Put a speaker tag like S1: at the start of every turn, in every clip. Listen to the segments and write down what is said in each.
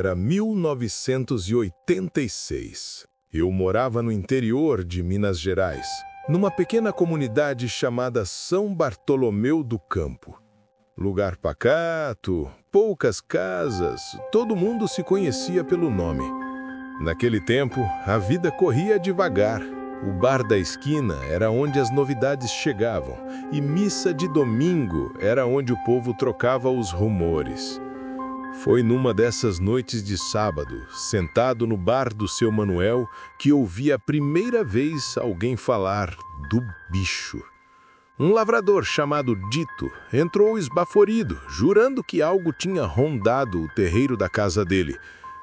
S1: Era 1986. Eu morava no interior de Minas Gerais, numa pequena comunidade chamada São Bartolomeu do Campo. Lugar pacato, poucas casas, todo mundo se conhecia pelo nome. Naquele tempo, a vida corria devagar. O bar da esquina era onde as novidades chegavam, e missa de domingo era onde o povo trocava os rumores. Foi numa dessas noites de sábado, sentado no bar do seu Manuel, que ouvi a primeira vez alguém falar do bicho. Um lavrador chamado Dito entrou esbaforido, jurando que algo tinha rondado o terreiro da casa dele.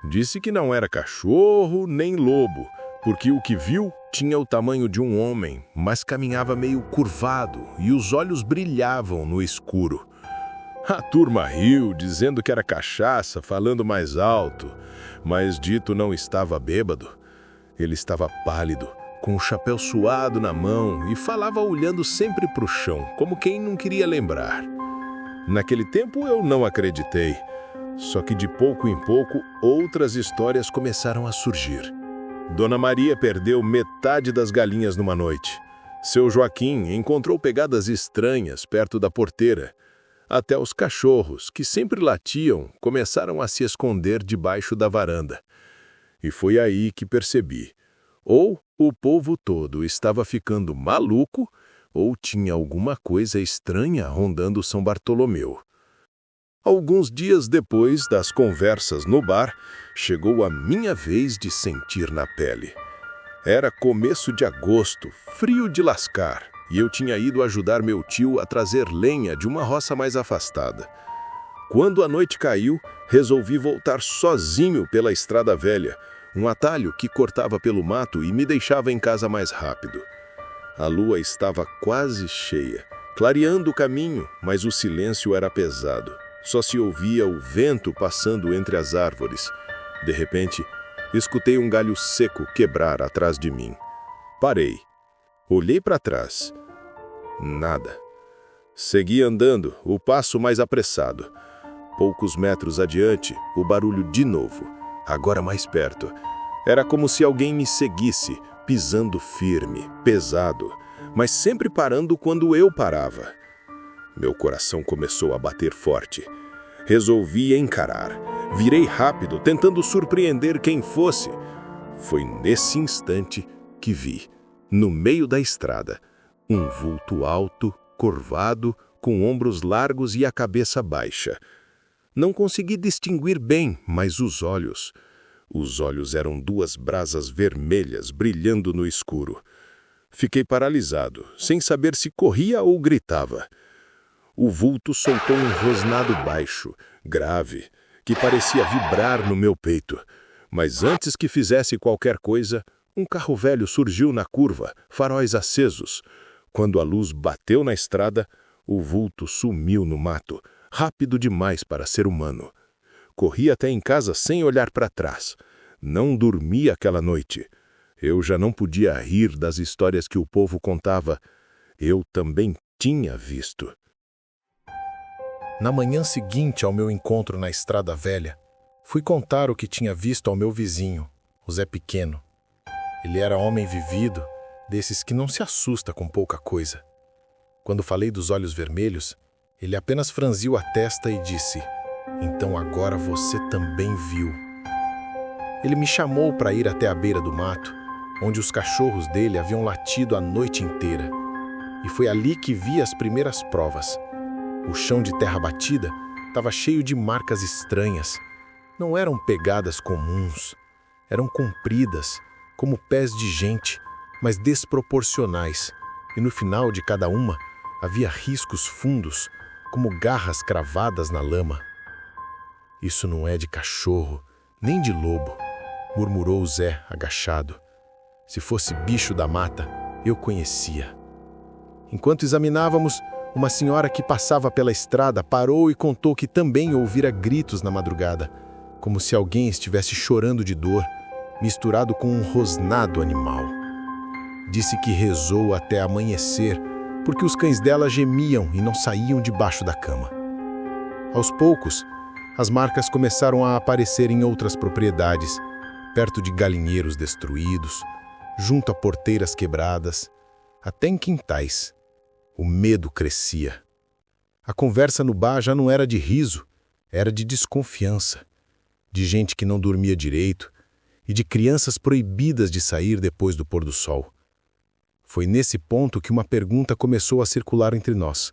S1: Disse que não era cachorro nem lobo, porque o que viu tinha o tamanho de um homem, mas caminhava meio curvado e os olhos brilhavam no escuro. A turma riu, dizendo que era cachaça, falando mais alto, mas Dito não estava bêbado. Ele estava pálido, com o chapéu suado na mão e falava olhando sempre para o chão, como quem não queria lembrar. Naquele tempo eu não acreditei, só que de pouco em pouco outras histórias começaram a surgir. Dona Maria perdeu metade das galinhas numa noite. Seu Joaquim encontrou pegadas estranhas perto da porteira. Até os cachorros, que sempre latiam, começaram a se esconder debaixo da varanda. E foi aí que percebi. Ou o povo todo estava ficando maluco, ou tinha alguma coisa estranha rondando São Bartolomeu. Alguns dias depois das conversas no bar, chegou a minha vez de sentir na pele. Era começo de agosto, frio de lascar, e eu tinha ido ajudar meu tio a trazer lenha de uma roça mais afastada. Quando a noite caiu, resolvi voltar sozinho pela estrada velha, um atalho que cortava pelo mato e me deixava em casa mais rápido. A lua estava quase cheia, clareando o caminho, mas o silêncio era pesado. Só se ouvia o vento passando entre as árvores. De repente, escutei um galho seco quebrar atrás de mim. Parei. Olhei para trás. Nada. Segui andando, o passo mais apressado. Poucos metros adiante, o barulho de novo, agora mais perto. Era como se alguém me seguisse, pisando firme, pesado, mas sempre parando quando eu parava. Meu coração começou a bater forte. Resolvi encarar. Virei rápido, tentando surpreender quem fosse. Foi nesse instante que vi, no meio da estrada, um vulto alto, curvado, com ombros largos e a cabeça baixa. Não consegui distinguir bem, mas os olhos eram duas brasas vermelhas brilhando no escuro. Fiquei paralisado, sem saber se corria ou gritava. O vulto soltou um rosnado baixo, grave, que parecia vibrar no meu peito. Mas antes que fizesse qualquer coisa, um carro velho surgiu na curva, faróis acesos. Quando a luz bateu na estrada, o vulto sumiu no mato, rápido demais para ser humano. Corri até em casa sem olhar para trás. Não dormi aquela noite. Eu já não podia rir das histórias que o povo contava. Eu também tinha visto. Na manhã seguinte ao meu encontro na Estrada Velha, fui contar o que tinha visto ao meu vizinho, o Zé Pequeno. Ele era homem vivido, desses que não se assusta com pouca coisa. Quando falei dos olhos vermelhos, ele apenas franziu a testa e disse: "Então agora você também viu." Ele me chamou para ir até a beira do mato, onde os cachorros dele haviam latido a noite inteira. E foi ali que vi as primeiras provas. O chão de terra batida estava cheio de marcas estranhas. Não eram pegadas comuns. Eram compridas, como pés de gente, mas desproporcionais. E no final de cada uma havia riscos fundos, como garras cravadas na lama. "Isso não é de cachorro, nem de lobo", murmurou o Zé, agachado. "Se fosse bicho da mata, eu conhecia." Enquanto examinávamos, uma senhora que passava pela estrada parou e contou que também ouvira gritos na madrugada, como se alguém estivesse chorando de dor, misturado com um rosnado animal. Disse que rezou até amanhecer, porque os cães dela gemiam e não saíam debaixo da cama. Aos poucos, As marcas começaram a aparecer em outras propriedades, perto de galinheiros destruídos, junto a porteiras quebradas, até em quintais. O medo crescia. A conversa no bar já não era de riso, era de desconfiança, de gente que não dormia direito e de crianças proibidas de sair depois do pôr do sol. Foi nesse ponto que uma pergunta começou a circular entre nós,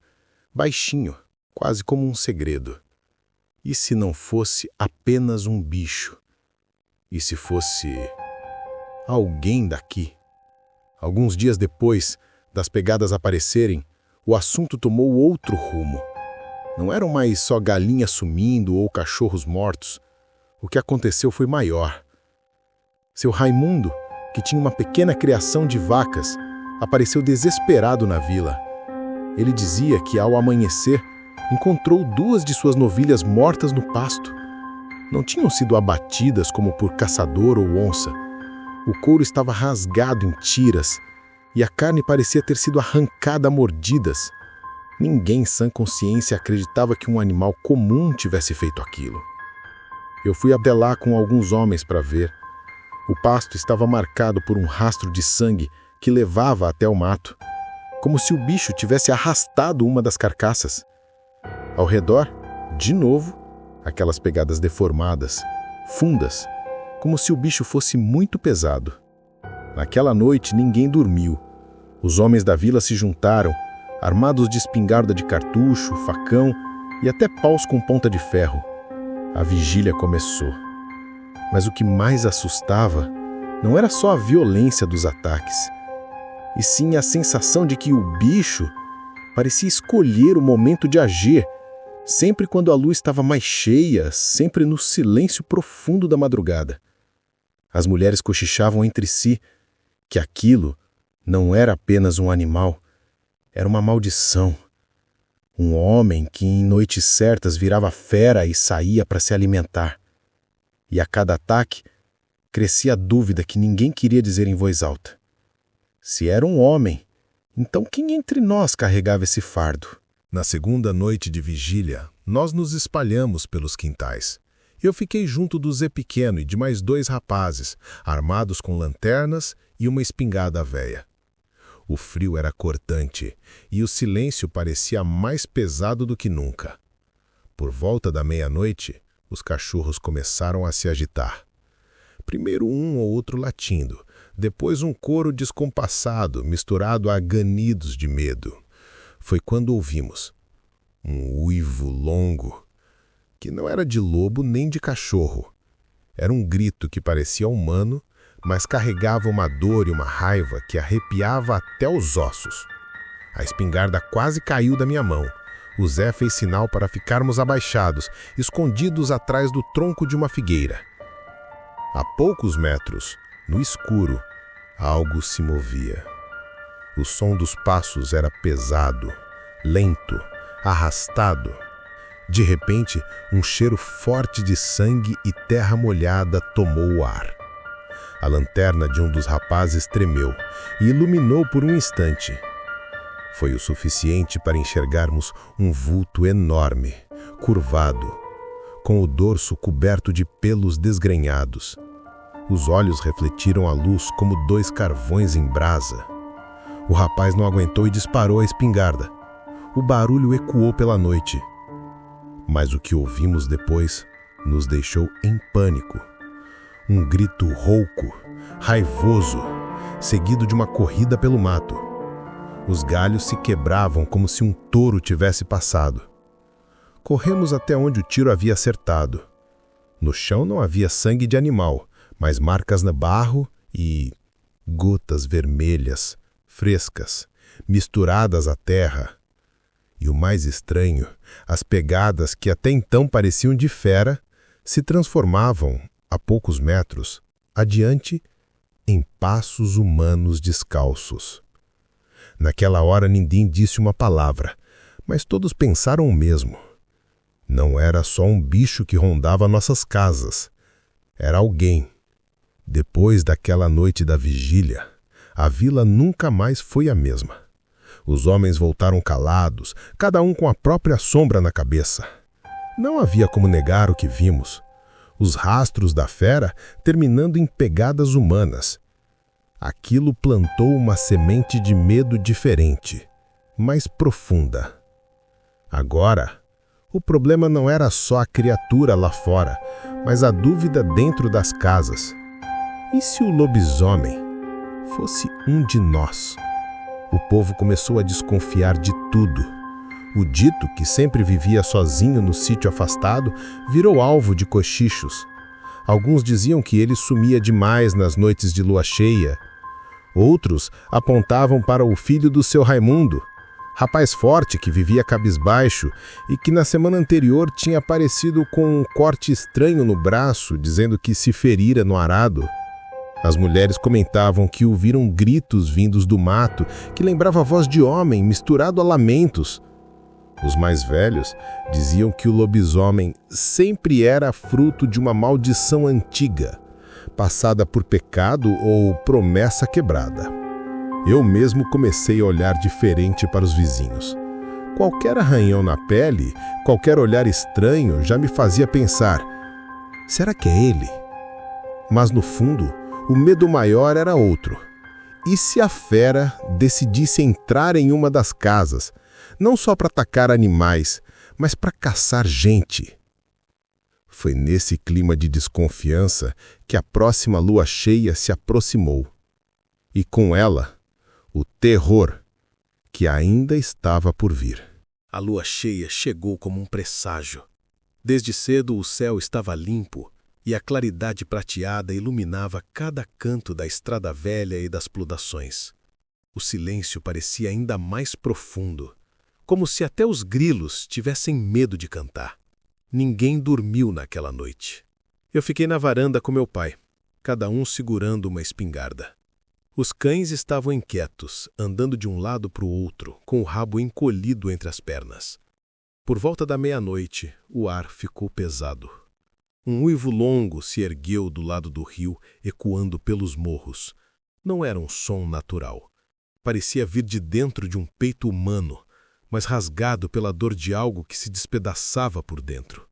S1: baixinho, quase como um segredo. E se não fosse apenas um bicho? E se fosse alguém daqui? Alguns dias depois das pegadas aparecerem, o assunto tomou outro rumo. Não eram mais só galinhas sumindo ou cachorros mortos. O que aconteceu foi maior. Seu Raimundo, que tinha uma pequena criação de vacas, apareceu desesperado na vila. Ele dizia que, ao amanhecer, encontrou 2 de suas novilhas mortas no pasto. Não tinham sido abatidas como por caçador ou onça. O couro estava rasgado em tiras e a carne parecia ter sido arrancada a mordidas. Ninguém em sã consciência acreditava que um animal comum tivesse feito aquilo. Eu fui até lá com alguns homens para ver. O pasto estava marcado por um rastro de sangue que levava até o mato, como se o bicho tivesse arrastado uma das carcaças. Ao redor, de novo, aquelas pegadas deformadas, fundas, como se o bicho fosse muito pesado. Naquela noite ninguém dormiu. Os homens da vila se juntaram, armados de espingarda de cartucho, facão e até paus com ponta de ferro. A vigília começou. Mas o que mais assustava não era só a violência dos ataques, e sim a sensação de que o bicho parecia escolher o momento de agir, sempre quando a luz estava mais cheia, sempre no silêncio profundo da madrugada. As mulheres cochichavam entre si que aquilo não era apenas um animal, era uma maldição. Um homem que em noites certas virava fera e saía para se alimentar. E a cada ataque, crescia a dúvida que ninguém queria dizer em voz alta. Se era um homem, então quem entre nós carregava esse fardo? Na segunda noite de vigília, nós nos espalhamos pelos quintais. Eu fiquei junto do Zé Pequeno e de mais 2 rapazes, armados com lanternas e uma espingarda véia. O frio era cortante e o silêncio parecia mais pesado do que nunca. Por volta da meia-noite, os cachorros começaram a se agitar. Primeiro um ou outro latindo, depois um coro descompassado, misturado a ganidos de medo. Foi quando ouvimos um uivo longo, que não era de lobo nem de cachorro. Era um grito que parecia humano, mas carregava uma dor e uma raiva que arrepiava até os ossos. A espingarda quase caiu da minha mão. O Zé fez sinal para ficarmos abaixados, escondidos atrás do tronco de uma figueira. A poucos metros, no escuro, algo se movia. O som dos passos era pesado, lento, arrastado. De repente, um cheiro forte de sangue e terra molhada tomou o ar. A lanterna de um dos rapazes tremeu e iluminou por um instante. Foi o suficiente para enxergarmos um vulto enorme, curvado, com o dorso coberto de pelos desgrenhados. Os olhos refletiram a luz como 2 carvões em brasa. O rapaz não aguentou e disparou a espingarda. O barulho ecoou pela noite. Mas o que ouvimos depois nos deixou em pânico. Um grito rouco, raivoso, seguido de uma corrida pelo mato. Os galhos se quebravam como se um touro tivesse passado. Corremos até onde o tiro havia acertado. No chão não havia sangue de animal, mas marcas no barro e gotas vermelhas, frescas, misturadas à terra. E o mais estranho, as pegadas que até então pareciam de fera, se transformavam, a poucos metros, adiante, em passos humanos descalços. Naquela hora ninguém disse uma palavra, mas todos pensaram o mesmo. Não era só um bicho que rondava nossas casas. Era alguém. Depois daquela noite da vigília, a vila nunca mais foi a mesma. Os homens voltaram calados, cada um com a própria sombra na cabeça. Não havia como negar o que vimos. Os rastros da fera terminando em pegadas humanas. Aquilo plantou uma semente de medo diferente, mais profunda. Agora, o problema não era só a criatura lá fora, mas a dúvida dentro das casas. E se o lobisomem fosse um de nós? O povo começou a desconfiar de tudo. O dito, que sempre vivia sozinho no sítio afastado, virou alvo de cochichos. Alguns diziam que ele sumia demais nas noites de lua cheia. Outros apontavam para o filho do seu Raimundo, rapaz forte que vivia cabisbaixo e que na semana anterior tinha aparecido com um corte estranho no braço, dizendo que se ferira no arado. As mulheres comentavam que ouviram gritos vindos do mato, que lembrava a voz de homem misturado a lamentos. Os mais velhos diziam que o lobisomem sempre era fruto de uma maldição antiga, passada por pecado ou promessa quebrada. Eu mesmo comecei a olhar diferente para os vizinhos. Qualquer arranhão na pele, qualquer olhar estranho já me fazia pensar: será que é ele? Mas no fundo, o medo maior era outro. E se a fera decidisse entrar em uma das casas, não só para atacar animais, mas para caçar gente? Foi nesse clima de desconfiança que a próxima lua cheia se aproximou. E com ela, o terror que ainda estava por vir.
S2: A lua cheia chegou como um presságio. Desde cedo o céu estava limpo e a claridade prateada iluminava cada canto da estrada velha e das plantações. O silêncio parecia ainda mais profundo, como se até os grilos tivessem medo de cantar. Ninguém dormiu naquela noite. Eu fiquei na varanda com meu pai, cada um segurando uma espingarda. Os cães estavam inquietos, andando de um lado para o outro, com o rabo encolhido entre as pernas. Por volta da meia-noite, o ar ficou pesado. Um uivo longo se ergueu do lado do rio, ecoando pelos morros. Não era um som natural. Parecia vir de dentro de um peito humano, mas rasgado pela dor de algo que se despedaçava por dentro.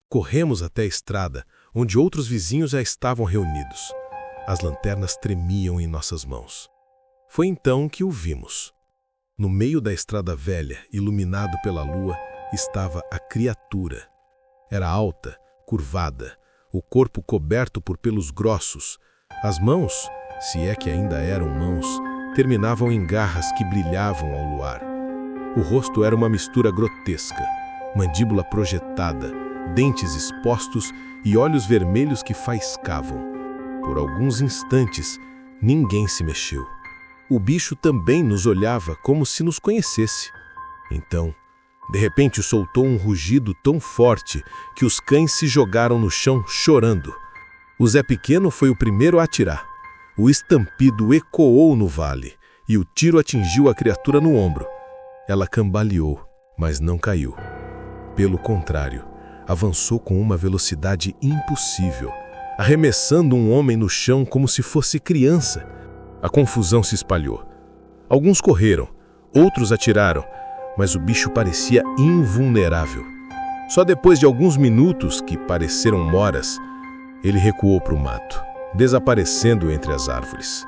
S2: Corremos até a estrada, onde outros vizinhos já estavam reunidos. As lanternas tremiam em nossas mãos. Foi então que o vimos. No meio da estrada velha, iluminado pela lua, estava a criatura. Era alta, curvada, o corpo coberto por pelos grossos. As mãos, se é que ainda eram mãos, terminavam em garras que brilhavam ao luar. O rosto era uma mistura grotesca, mandíbula projetada, dentes expostos e olhos vermelhos que faiscavam. Por alguns instantes, ninguém se mexeu. O bicho também nos olhava como se nos conhecesse. Então, de repente soltou um rugido tão forte que os cães se jogaram no chão chorando. O Zé Pequeno foi o primeiro a atirar. O estampido ecoou no vale e o tiro atingiu a criatura no ombro. Ela cambaleou, mas não caiu. Pelo contrário, avançou com uma velocidade impossível, arremessando um homem no chão como se fosse criança. A confusão se espalhou. Alguns correram, outros atiraram, mas o bicho parecia invulnerável. Só depois de alguns minutos, que pareceram moras, ele recuou para o mato, desaparecendo entre as árvores.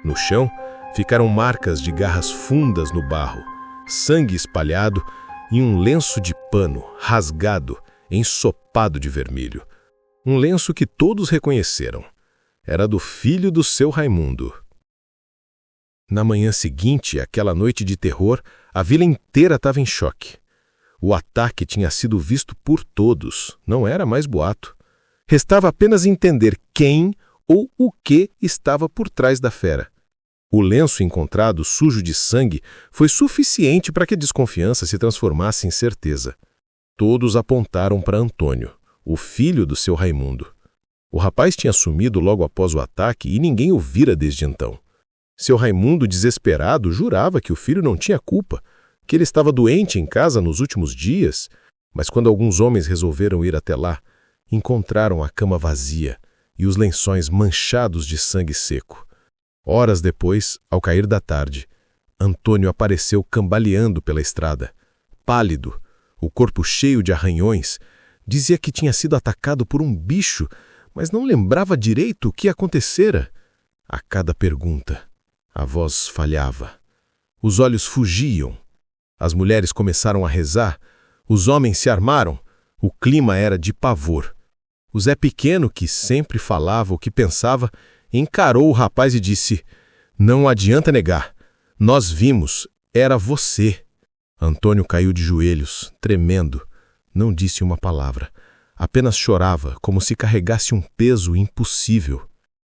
S2: No chão, ficaram marcas de garras fundas no barro, sangue espalhado e um lenço de pano rasgado, ensopado de vermelho. Um lenço que todos reconheceram. Era do filho do seu Raimundo. Na manhã seguinte, aquela noite de terror, a vila inteira estava em choque. O ataque tinha sido visto por todos, não era mais boato. Restava apenas entender quem ou o que estava por trás da fera. O lenço encontrado, sujo de sangue, foi suficiente para que a desconfiança se transformasse em certeza. Todos apontaram para Antônio, o filho do seu Raimundo. O rapaz tinha sumido logo após o ataque e ninguém o vira desde então. Seu Raimundo, desesperado, jurava que o filho não tinha culpa, que ele estava doente em casa nos últimos dias, mas quando alguns homens resolveram ir até lá, encontraram a cama vazia e os lençóis manchados de sangue seco. Horas depois, ao cair da tarde, Antônio apareceu cambaleando pela estrada, pálido, o corpo cheio de arranhões, Dizia que tinha sido atacado por um bicho, mas não lembrava direito o que acontecera. A cada pergunta, a voz falhava. Os olhos fugiam. As mulheres começaram a rezar. Os homens se armaram. O clima era de pavor. O Zé Pequeno, que sempre falava o que pensava, encarou o rapaz e disse: "Não adianta negar. Nós vimos. Era você." Antônio caiu de joelhos, tremendo. Não disse uma palavra. Apenas chorava, como se carregasse um peso impossível.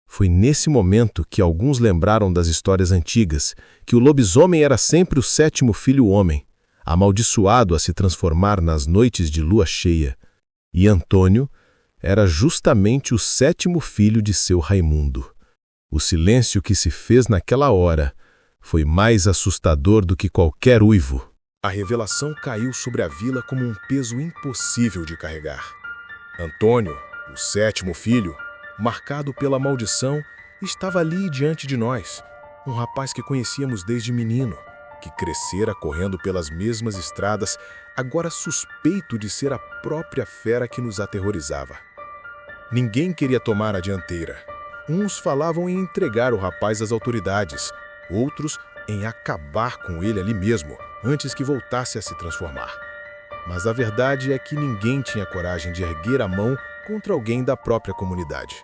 S2: Foi nesse momento que alguns lembraram das histórias antigas, que o lobisomem era sempre o sétimo filho homem, amaldiçoado a se transformar nas noites de lua cheia. E Antônio era justamente o sétimo filho de seu Raimundo. O silêncio que se fez naquela hora foi mais assustador do que qualquer uivo.
S1: A revelação caiu sobre a vila como um peso impossível de carregar. Antônio, o sétimo filho, marcado pela maldição, estava ali diante de nós, um rapaz que conhecíamos desde menino, que crescera correndo pelas mesmas estradas, agora suspeito de ser a própria fera que nos aterrorizava. Ninguém queria tomar a dianteira. Uns falavam em entregar o rapaz às autoridades, outros em acabar com ele ali mesmo, antes que voltasse a se transformar. Mas a verdade é que ninguém tinha coragem de erguer a mão contra alguém da própria comunidade.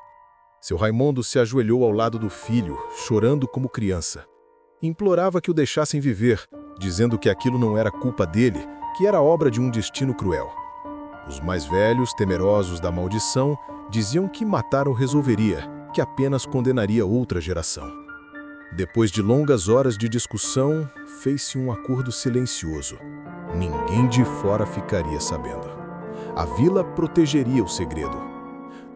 S1: Seu Raimundo se ajoelhou ao lado do filho, chorando como criança. Implorava que o deixassem viver, dizendo que aquilo não era culpa dele, que era obra de um destino cruel. Os mais velhos, temerosos da maldição, diziam que matar o resolveria, que apenas condenaria outra geração. Depois de longas horas de discussão, fez-se um acordo silencioso. Ninguém de fora ficaria sabendo. A vila protegeria o segredo.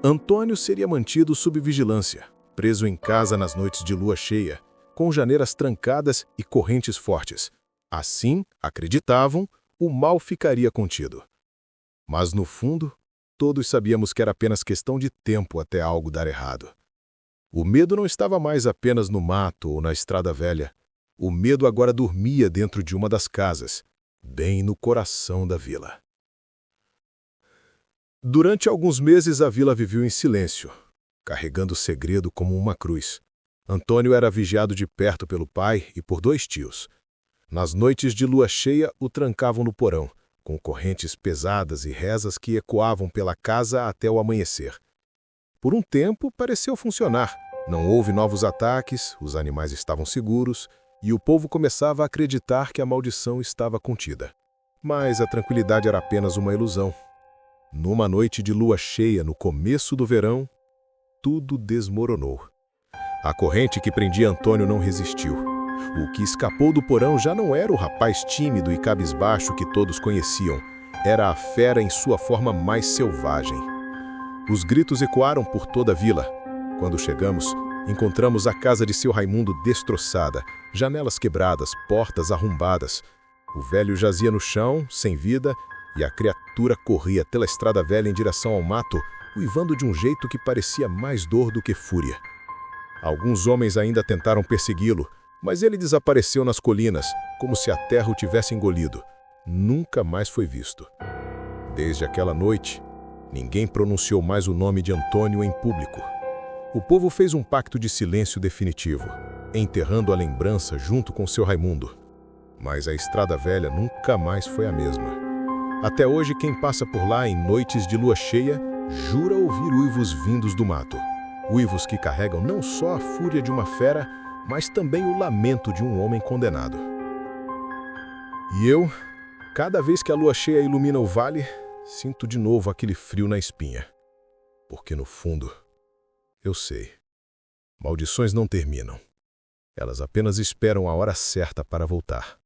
S1: Antônio seria mantido sob vigilância, preso em casa nas noites de lua cheia, com janeiras trancadas e correntes fortes. Assim, acreditavam, o mal ficaria contido. Mas no fundo, todos sabíamos que era apenas questão de tempo até algo dar errado. O medo não estava mais apenas no mato ou na estrada velha. O medo agora dormia dentro de uma das casas, bem no coração da vila. Durante alguns meses a vila viveu em silêncio, carregando o segredo como uma cruz. Antônio era vigiado de perto pelo pai e por 2 tios. Nas noites de lua cheia o trancavam no porão, com correntes pesadas e rezas que ecoavam pela casa até o amanhecer. Por um tempo, pareceu funcionar. Não houve novos ataques, os animais estavam seguros e o povo começava a acreditar que a maldição estava contida. Mas a tranquilidade era apenas uma ilusão. Numa noite de lua cheia, no começo do verão, tudo desmoronou. A corrente que prendia Antônio não resistiu. O que escapou do porão já não era o rapaz tímido e cabisbaixo que todos conheciam. Era a fera em sua forma mais selvagem. Os gritos ecoaram por toda a vila. Quando chegamos, encontramos a casa de seu Raimundo destroçada, janelas quebradas, portas arrombadas. O velho jazia no chão, sem vida, e a criatura corria pela estrada velha em direção ao mato, uivando de um jeito que parecia mais dor do que fúria. Alguns homens ainda tentaram persegui-lo, mas ele desapareceu nas colinas, como se a terra o tivesse engolido. Nunca mais foi visto. Desde aquela noite, ninguém pronunciou mais o nome de Antônio em público. O povo fez um pacto de silêncio definitivo, enterrando a lembrança junto com seu Raimundo. Mas a estrada velha nunca mais foi a mesma. Até hoje, quem passa por lá em noites de lua cheia, jura ouvir uivos vindos do mato. Uivos que carregam não só a fúria de uma fera, mas também o lamento de um homem condenado. E eu, cada vez que a lua cheia ilumina o vale, sinto de novo aquele frio na espinha. Porque no fundo, eu sei, maldições não terminam. Elas apenas esperam a hora certa para voltar.